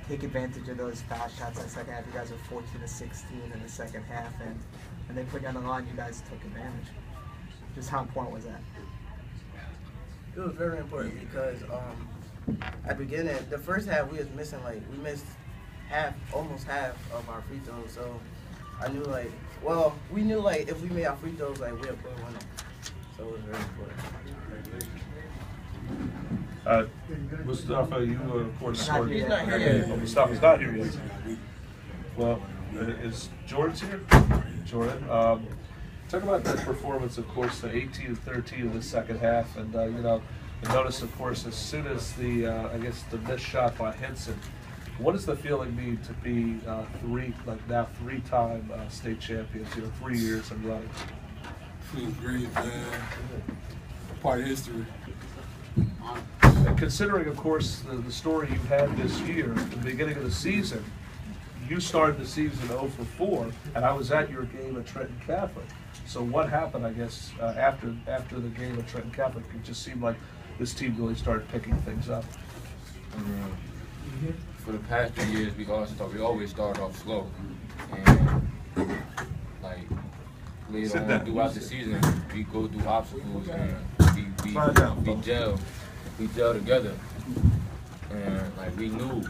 take advantage of those fast shots in the second half. You guys were 14 to 16 in the second half, and they put you on the line. You guys took advantage. Just how important was that? It was very important because at the beginning, the first half we missed almost half of our free throws. So I knew we knew if we made our free throws, we'd put one up. So it was very important. Mustafa, you of course scored. He's not here yet. Oh, Mustafa's not here yet. Well, is Jordan's here? Jordan, talk about that performance. Of course, the 18-13 in the second half, and I notice, of course, as soon as the the missed shot by Henson. What does the feeling mean to be three-time state champions? 3 years in running. Feels great, man. Part of history. And considering, of course, the story you had this year, at the beginning of the season, you started the season 0 for 4, and I was at your game at Trenton Catholic. So what happened, I guess, after the game at Trenton Catholic? It just seemed like this team really started picking things up. For the past 3 years, we always start off slow, and later on throughout the season, we go through obstacles and we gel together, and we knew,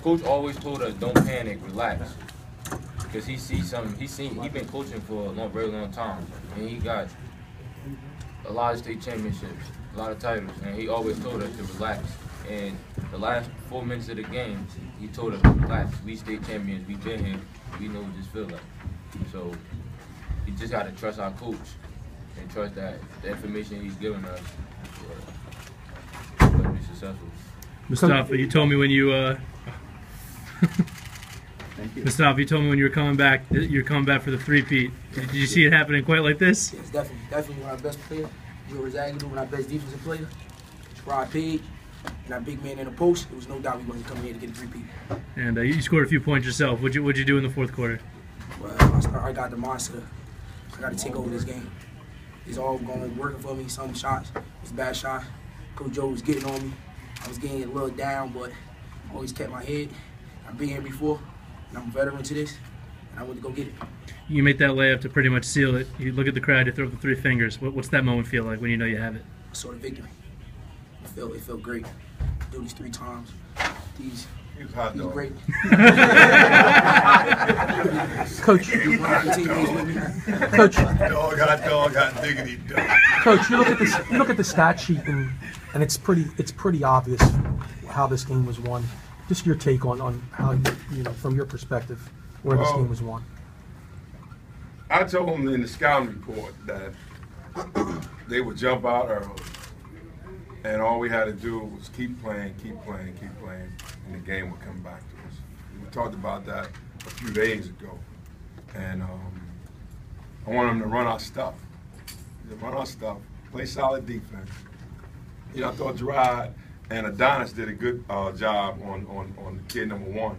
coach always told us don't panic, relax, because he been coaching for a very long time, and he got a lot of state championships, a lot of titles, and he always told us to relax. And the last 4 minutes of the game, he told us, relax, we state champions, we've been here, we know what this feels like. So you just got to trust our coach and trust that the information he's giving us will be successful. Mustafa, you told me when you Mustafa, you told me when you were coming back for the three-peat. Did you see it happening quite like this? Yes, definitely one of our best players. Joe Rosario, one of our best defensive players. Rod Page, and our big man in the post. There was no doubt we wasn't coming here to get a three-peat. And you scored a few points yourself. What'd you do in the fourth quarter? Well, I got the monster. I got to take over this game. It's all working for me. Some shots, it's a bad shot. Coach Joe was getting on me. I was getting a little down, but I always kept my head. I've been here before, and I'm a veteran to this, and I went to go get it. You make that layup to pretty much seal it. You look at the crowd, you throw up the 3 fingers. What's that moment feel like when you know you have it? Sort of victory. It felt great. Do these 3 times. These great. Coach. Coach. Dog got diggity dog. Coach, you look at the stat sheet and it's pretty obvious how this game was won. Just your take on how from your perspective where this game was won. I told them in the scouting report that they would jump out early, and all we had to do was keep playing, and the game would come back to us. We talked about that a few days ago, and I want them to run our stuff. Play solid defense. I thought Gerard and Adonis did a good job on kid number 1,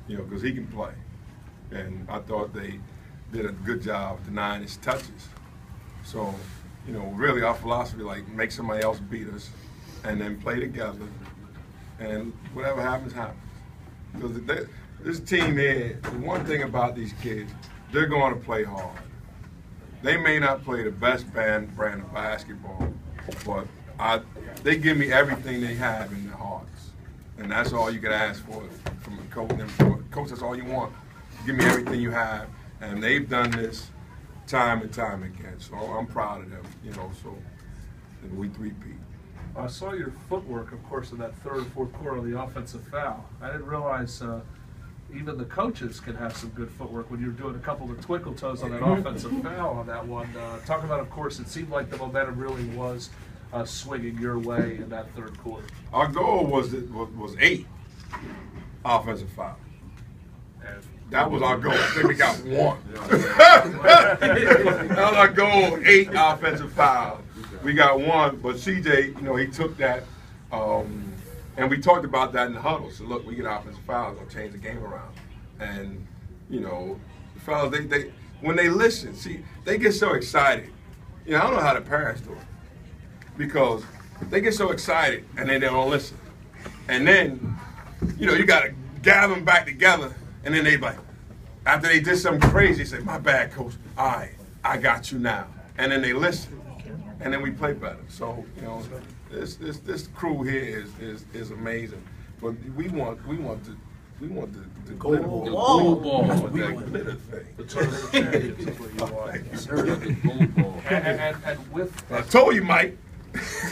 because he can play, and I thought they did a good job denying his touches. So, really our philosophy, make somebody else beat us and then play together, and whatever happens, happens. Because this team here, the one thing about these kids, they're going to play hard. They may not play the best brand of basketball, but they give me everything they have in their hearts. And that's all you can ask for from a coach. And coach, that's all you want. Give me everything you have. And they've done this time and time again, so I'm proud of them, so we three-peat. I saw your footwork, of course, in that third and fourth quarter of the offensive foul. I didn't realize even the coaches can have some good footwork when you're doing a couple of twinkle toes on that offensive foul on that one. Talking about, of course, it seemed like the momentum really was swinging your way in that third quarter. Our goal was 8 offensive fouls. That was our goal. I think we got 1. That was our goal, 8 offensive fouls. We got 1, but CJ, he took that, and we talked about that in the huddle. So look, we get offensive fouls, gonna change the game around. And the fellas, they when they listen, see, they get so excited. I don't know how the parents do it, because they get so excited and they don't listen. And then, you know, you got to gather them back together, and then they like, after they did something crazy, they say, my bad, coach. All right, I got you now. And then they listen, and then we play better. So, you know, this crew here is amazing. But we want the glitter ball. The gold ball. That glitter thing. The tournament champions is what you are. The gold ball. And with I told you, Mike.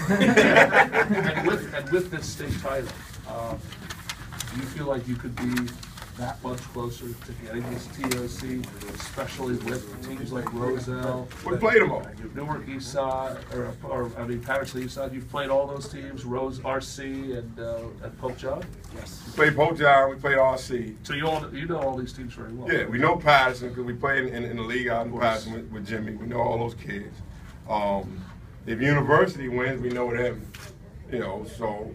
and with this state title, do you feel like you could be that much closer to getting this TOC, especially with teams like Roselle? We played them all. Newark East Side, or I mean Patterson East Side. You've played all those teams, Rose, RC, and Pope John. Yes. We played Pope John, we played RC. So you know all these teams very well. Yeah, we know Patterson because we played in the league out in Patterson with Jimmy. We know all those kids. If University wins, we know them. You know, so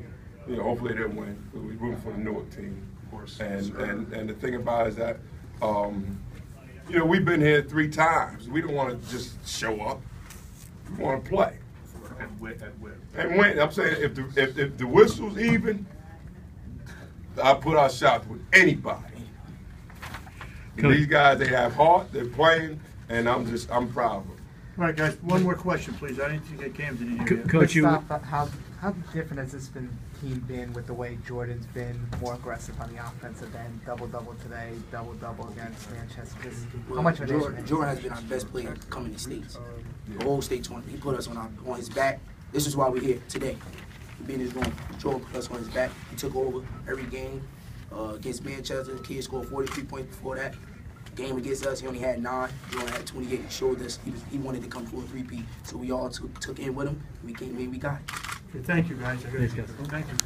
you know, hopefully they'll win. We root for the Newark team. Of course. And the thing about it is that, you know, we've been here 3 times. We don't want to just show up. We want to play. And win. And win. I'm saying if the whistle's even, I put our shots with anybody. These guys, they have heart. They're playing, and I'm proud of them. All right, guys, one more question, please. I didn't think I came to the area. Coach, you. How different has this team been with the way Jordan's been more aggressive on the offensive end, double-double today, double-double against Manchester? How much of it Jordan has been our best player coming to states. The whole state tournament. He put us on his back. This is why we're here today. We be in this room. Jordan put us on his back. He took over every game against Manchester. The kid scored 43 points before that. Game against us, he only had 9. Jordan had 28. He showed us he wanted to come for a 3-peat. So we all took in with him. We came in, we got it. Okay, thank you, guys. Thanks, guys. Thank you.